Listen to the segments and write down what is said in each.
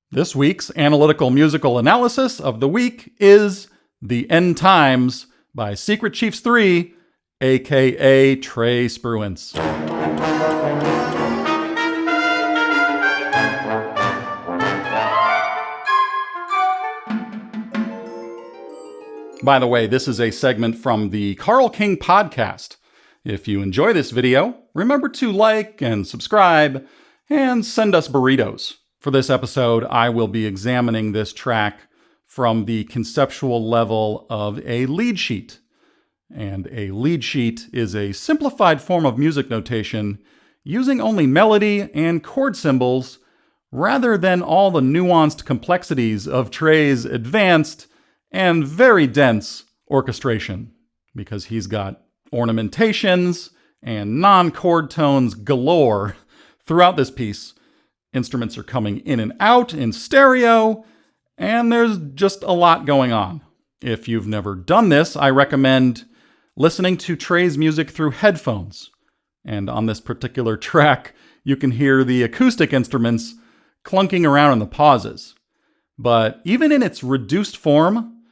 This week's analytical musical analysis of the week is The End Times by Secret Chiefs 3, aka Trey Spruance. By the way, this is a segment from the Carl King podcast. If you enjoy this video, remember to like and subscribe and send us burritos. For this episode, I will be examining this track from the conceptual level of a lead sheet. And a lead sheet is a simplified form of music notation using only melody and chord symbols rather than all the nuanced complexities of Trey's advanced and very dense orchestration, because he's got ornamentations and non-chord tones galore throughout this piece. Instruments are coming in and out in stereo, and there's just a lot going on. If you've never done this, I recommend listening to Trey's music through headphones. And on this particular track, you can hear the acoustic instruments clunking around in the pauses. But even in its reduced form,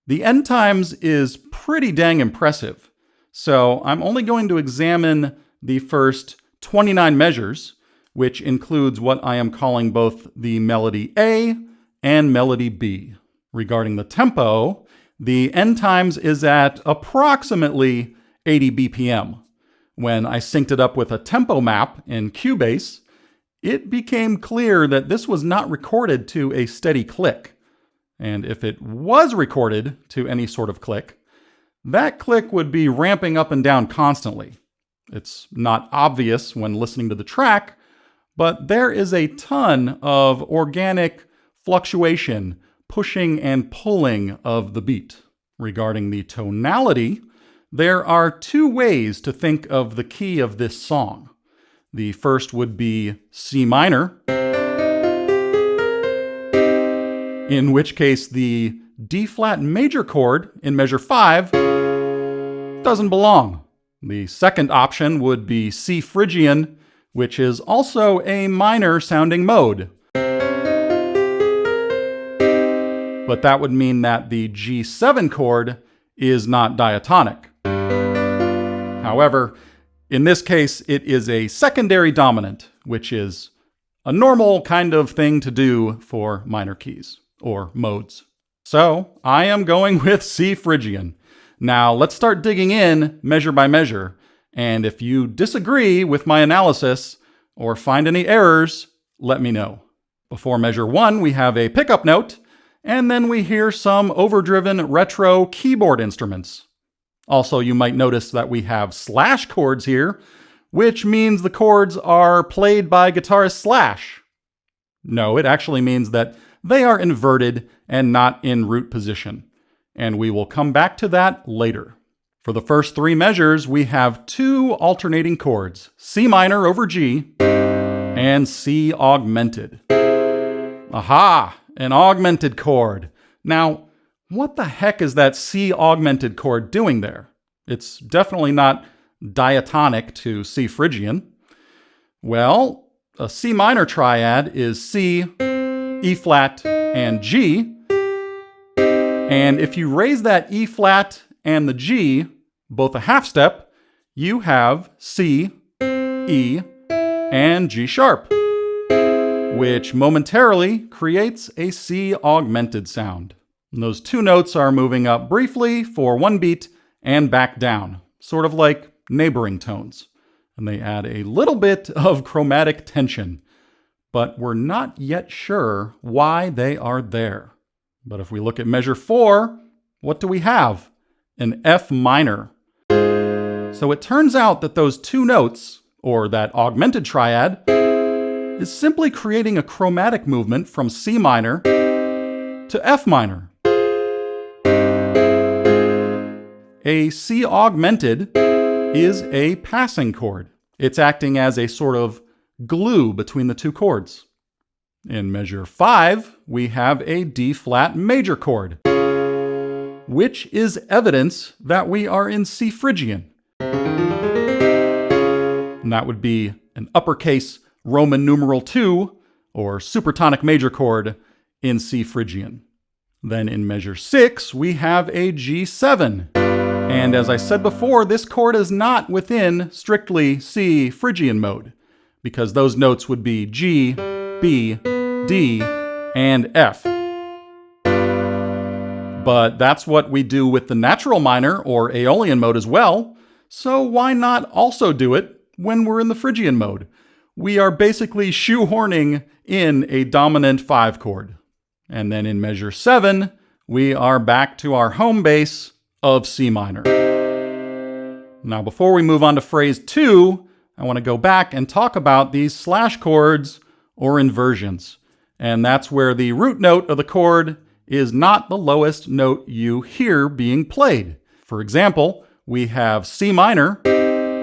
The End Times is pretty dang impressive. So I'm only going to examine the first 29 measures, which includes what I am calling both the melody A and melody B. Regarding the tempo, The End Times is at approximately 80 BPM. When I synced it up with a tempo map in Cubase, it became clear that this was not recorded to a steady click. And if it was recorded to any sort of click, that click would be ramping up and down constantly. It's not obvious when listening to the track, but there is a ton of organic fluctuation, pushing and pulling of the beat. Regarding the tonality, there are two ways to think of the key of this song. The first would be C minor, in which case the D-flat major chord in measure 5 doesn't belong. The second option would be C Phrygian, which is also a minor sounding mode. But that would mean that the G7 chord is not diatonic. However, in this case, it is a secondary dominant, which is a normal kind of thing to do for minor keys, or modes. So I am going with C Phrygian. Now let's start digging in measure by measure. And if you disagree with my analysis or find any errors, let me know. Before measure 1, we have a pickup note, and then we hear some overdriven retro keyboard instruments. Also, you might notice that we have slash chords here, which means the chords are played by guitarist Slash. No, it actually means that they are inverted and not in root position. And we will come back to that later. For the first 3 measures, we have 2 alternating chords, C minor over G and C augmented. Aha, an augmented chord. Now, what the heck is that C augmented chord doing there? It's definitely not diatonic to C Phrygian. Well, a C minor triad is C, E flat, and G. And if you raise that E flat and the G both a half step, you have C, E, and G sharp, which momentarily creates a C augmented sound. And those 2 notes are moving up briefly for 1 beat and back down, sort of like neighboring tones. And they add a little bit of chromatic tension, but we're not yet sure why they are there. But if we look at measure 4, what do we have? An F minor. So it turns out that those 2 notes, or that augmented triad, is simply creating a chromatic movement from C minor to F minor. A C augmented is a passing chord. It's acting as a sort of glue between the 2 chords. In measure 5, we have a D-flat major chord, which is evidence that we are in C Phrygian. And that would be an uppercase Roman numeral 2, or supertonic major chord, in C Phrygian. Then in measure 6, we have a G7. And as I said before, this chord is not within strictly C Phrygian mode, because those notes would be G, B, D, and F. But that's what we do with the natural minor or Aeolian mode as well, so why not also do it when we're in the Phrygian mode? We are basically shoehorning in a dominant 5 chord. And then in measure 7, we are back to our home base of C minor. Now before we move on to phrase 2, I want to go back and talk about these slash chords or inversions. And that's where the root note of the chord is not the lowest note you hear being played. For example, we have C minor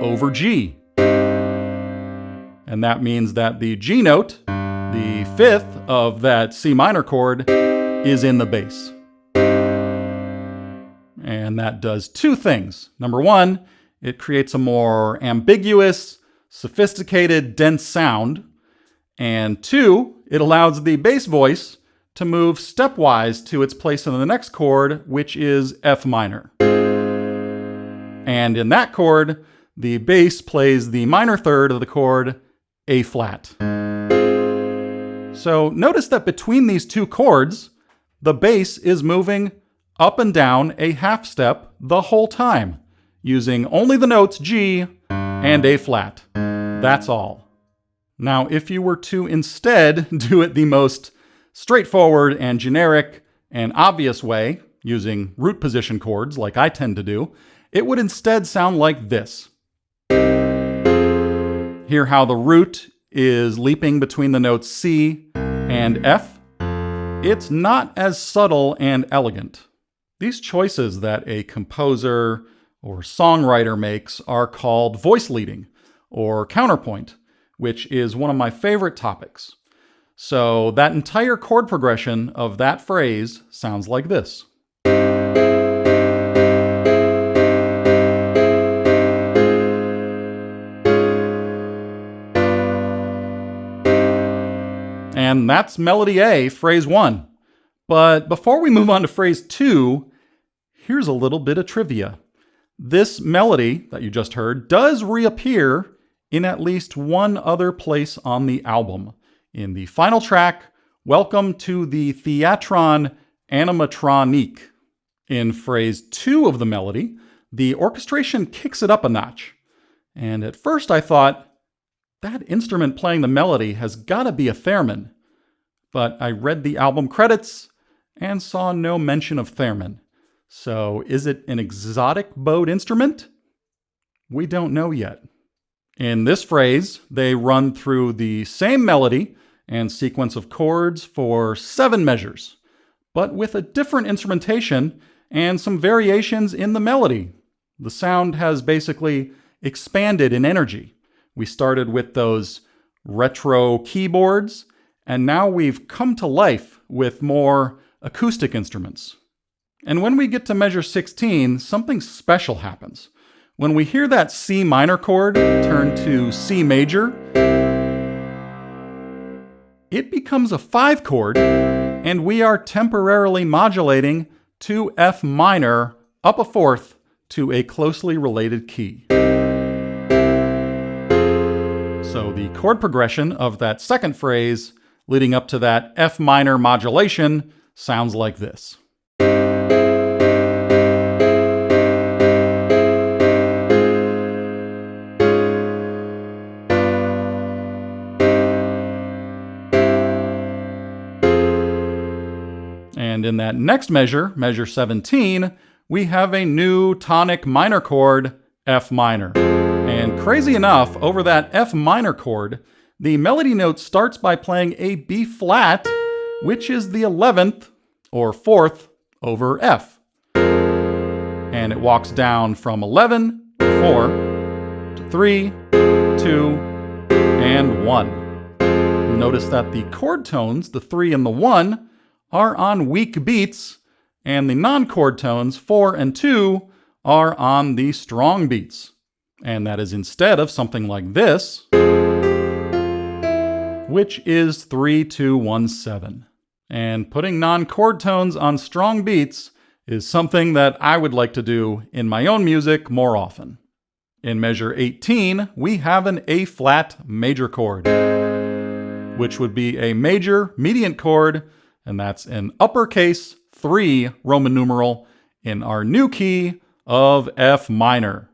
over G. And that means that the G note, the 5th of that C minor chord, is in the bass. And that does 2 things. Number 1, it creates a more ambiguous, sophisticated, dense sound. And 2, it allows the bass voice to move stepwise to its place in the next chord, which is F minor. And in that chord, the bass plays the minor third of the chord, A flat. So notice that between these 2 chords, the bass is moving up and down a half step the whole time, using only the notes G and A flat. That's all. Now, if you were to instead do it the most straightforward and generic and obvious way, using root position chords like I tend to do, it would instead sound like this. Hear how the root is leaping between the notes C and F? It's not as subtle and elegant. These choices that a composer or songwriter makes are called voice leading or counterpoint, which is one of my favorite topics. So that entire chord progression of that phrase sounds like this. And that's melody A, phrase 1. But before we move on to phrase 2, here's a little bit of trivia. This melody that you just heard does reappear in at least one other place on the album. In the final track, Welcome to the Theatron Animatronique. In phrase 2 of the melody, the orchestration kicks it up a notch. And at first I thought, that instrument playing the melody has got to be a theremin. But I read the album credits and saw no mention of theremin. So is it an exotic bowed instrument? We don't know yet. In this phrase, they run through the same melody and sequence of chords for 7 measures, but with a different instrumentation and some variations in the melody. The sound has basically expanded in energy. We started with those retro keyboards, and now we've come to life with more acoustic instruments. And when we get to measure 16, something special happens. When we hear that C minor chord turn to C major, it becomes a 5 chord, and we are temporarily modulating to F minor up a 4th to a closely related key. So the chord progression of that second phrase leading up to that F minor modulation sounds like this. And in that next measure, measure 17, we have a new tonic minor chord, F minor. And crazy enough, over that F minor chord, the melody note starts by playing a B flat, which is the 11th or 4th over F. And it walks down from 11 to 4 to 3, 2, and 1. Notice that the chord tones, the 3 and the 1, are on weak beats, and the non-chord tones, 4 and 2, are on the strong beats. And that is instead of something like this, which is 3, 2, 1, 7. And putting non-chord tones on strong beats is something that I would like to do in my own music more often. In measure 18, we have an A-flat major chord, which would be a major mediant chord, and that's an uppercase 3 Roman numeral in our new key of F minor.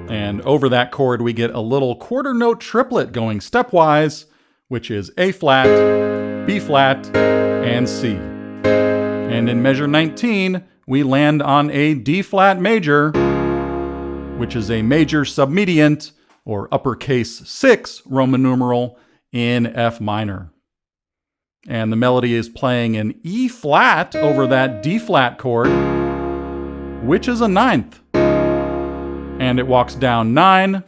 And over that chord, we get a little quarter note triplet going stepwise, which is A-flat, B-flat, and C. And in measure 19, we land on a D-flat major, which is a major submediant, or uppercase 6 Roman numeral in F minor. And the melody is playing an E-flat over that D-flat chord, which is a 9th. And it walks down 9,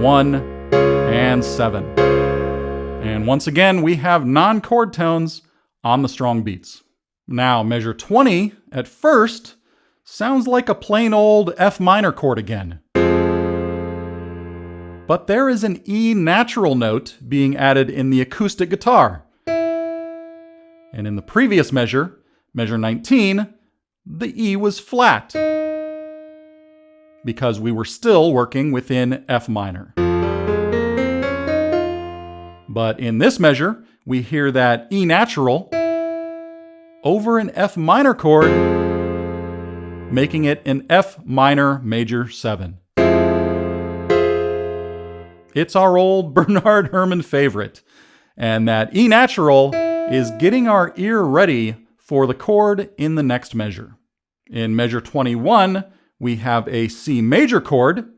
1, and 7. And once again, we have non-chord tones on the strong beats. Now, measure 20, at first, sounds like a plain old F minor chord again. But there is an E natural note being added in the acoustic guitar. And in the previous measure, measure 19, the E was flat, because we were still working within F minor. But in this measure, we hear that E natural over an F minor chord, making it an F minor major 7. It's our old Bernard Herrmann favorite, and that E natural is getting our ear ready for the chord in the next measure. In measure 21, we have a C major chord,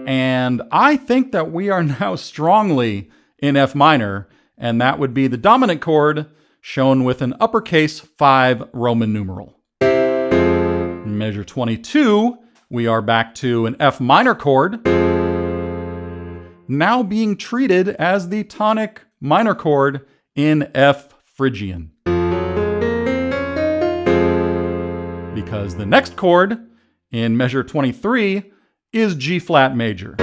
and I think that we are now strongly in F minor, and that would be the dominant chord shown with an uppercase 5 Roman numeral. In measure 22, we are back to an F minor chord, now being treated as the tonic minor chord in F Phrygian. Because the next chord in measure 23 is G flat major.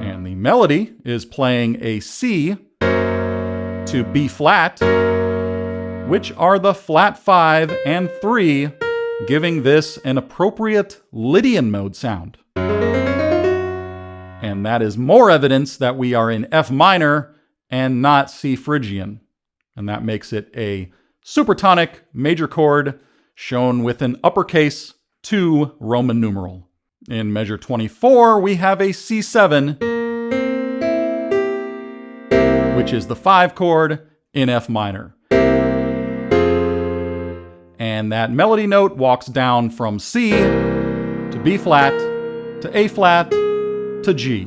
And the melody is playing a C to B flat, which are the flat 5 and 3, giving this an appropriate Lydian mode sound. And that is more evidence that we are in F minor and not C Phrygian. And that makes it a supertonic major chord shown with an uppercase 2 Roman numeral. In measure 24, we have a C7, which is the 5 chord in F minor. And that melody note walks down from C to B flat to A flat to G,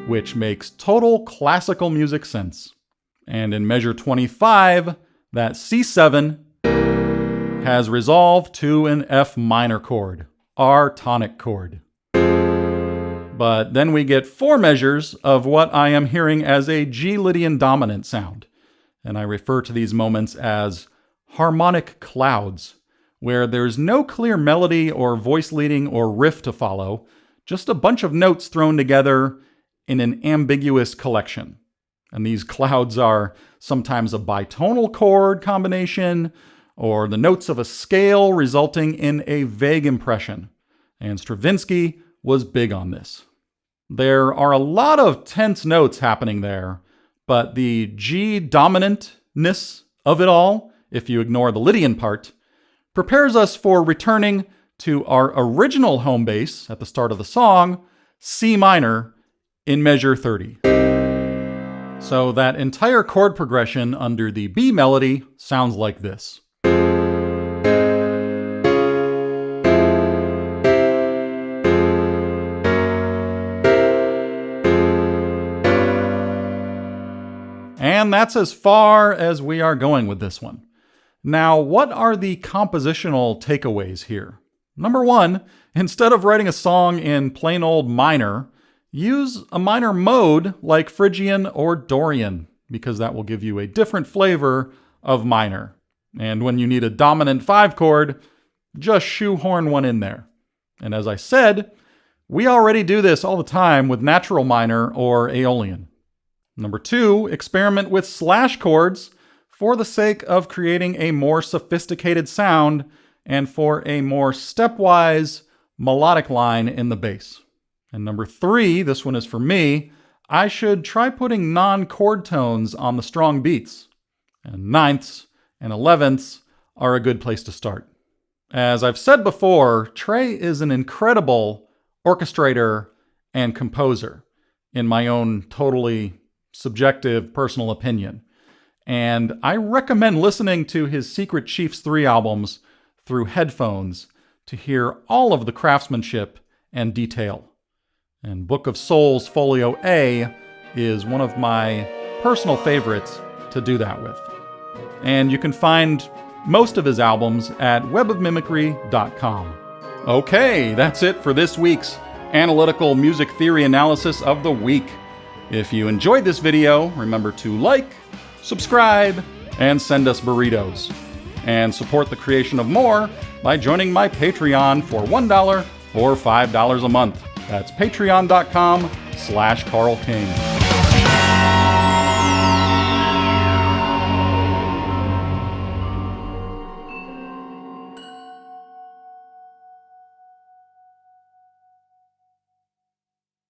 which makes total classical music sense. And in measure 25, that C7 has resolved to an F minor chord, our tonic chord. But then we get 4 measures of what I am hearing as a G Lydian dominant sound. And I refer to these moments as harmonic clouds, where there's no clear melody or voice leading or riff to follow, just a bunch of notes thrown together in an ambiguous collection. And these clouds are sometimes a bitonal chord combination, or the notes of a scale resulting in a vague impression. And Stravinsky was big on this. There are a lot of tense notes happening there, but the G dominantness of it all, if you ignore the Lydian part, prepares us for returning to our original home base at the start of the song, C minor, in measure 30. So that entire chord progression under the B melody sounds like this. And that's as far as we are going with this one. Now, what are the compositional takeaways here? Number 1, instead of writing a song in plain old minor, use a minor mode like Phrygian or Dorian, because that will give you a different flavor of minor. And when you need a dominant 5 chord, just shoehorn one in there. And as I said, We already do this all the time with natural minor or Aeolian. Number 2, experiment with slash chords for the sake of creating a more sophisticated sound and for a more stepwise melodic line in the bass. And number 3, this one is for me, I should try putting non-chord tones on the strong beats. And ninths and 11ths are a good place to start. As I've said before, Trey is an incredible orchestrator and composer, in my own totally subjective personal opinion. And I recommend listening to his Secret Chiefs 3 albums through headphones to hear all of the craftsmanship and detail. And Book of Souls Folio A is one of my personal favorites to do that with. And you can find most of his albums at webofmimicry.com. Okay, that's it for this week's Analytical Music Theory Analysis of the Week. If you enjoyed this video, remember to like, subscribe, and send us burritos. And support the creation of more by joining my Patreon for $1 or $5 a month. That's patreon.com/Carl King.